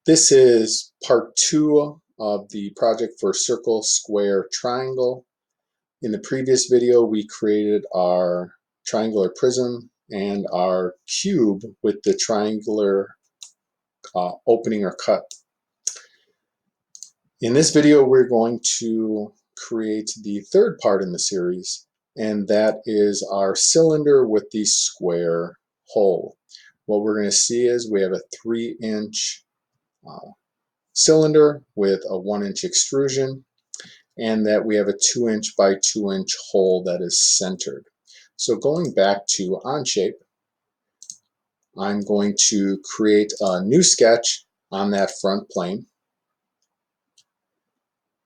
This is part 2 of the project for circle, square, triangle. In the previous video, we created our triangular prism and our cube with the triangular opening or cut. In this video, we're going to create the third part in the series, and that is our cylinder with the square hole. What we're going to see is we have a 3-inch cylinder with a 1-inch extrusion, and that we have a 2-inch by 2-inch hole that is centered. So going back to OnShape, I'm going to create a new sketch on that front plane.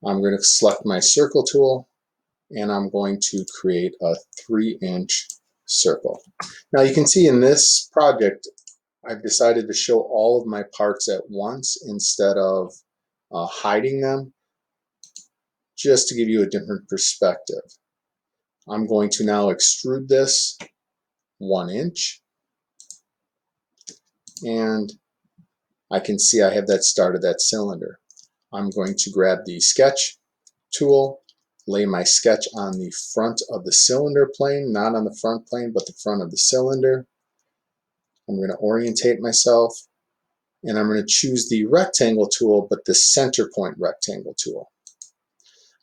I'm going to select my circle tool, and I'm going to create a 3-inch circle. Now you can see in this project, I've decided to show all of my parts at once instead of hiding them, just to give you a different perspective. I'm going to now extrude this 1 inch, and I can see I have that start of that cylinder. I'm going to grab the sketch tool, lay my sketch on the front of the cylinder plane, not on the front plane, but the front of the cylinder. I'm going to orientate myself, and I'm going to choose the rectangle tool, but the center point rectangle tool.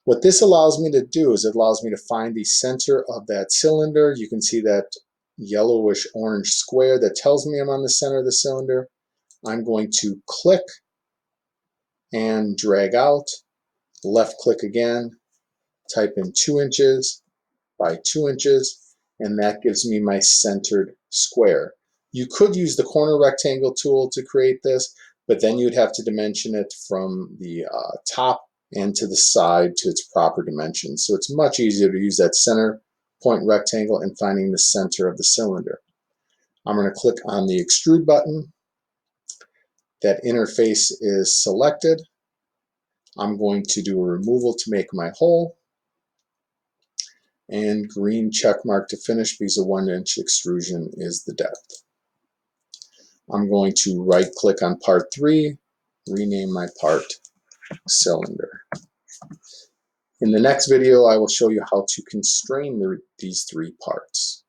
What this allows me to do is it allows me to find the center of that cylinder. You can see that yellowish orange square that tells me I'm on the center of the cylinder. I'm going to click and drag out, left click again, type in 2 inches by 2 inches, and that gives me my centered square. You could use the corner rectangle tool to create this, but then you'd have to dimension it from the top and to the side to its proper dimensions. So it's much easier to use that center point rectangle and finding the center of the cylinder. I'm going to click on the extrude button. That interface is selected. I'm going to do a removal to make my hole, and green check mark to finish because a 1-inch extrusion is the depth. I'm going to right click on part 3, rename my part cylinder. In the next video, I will show you how to constrain these 3 parts.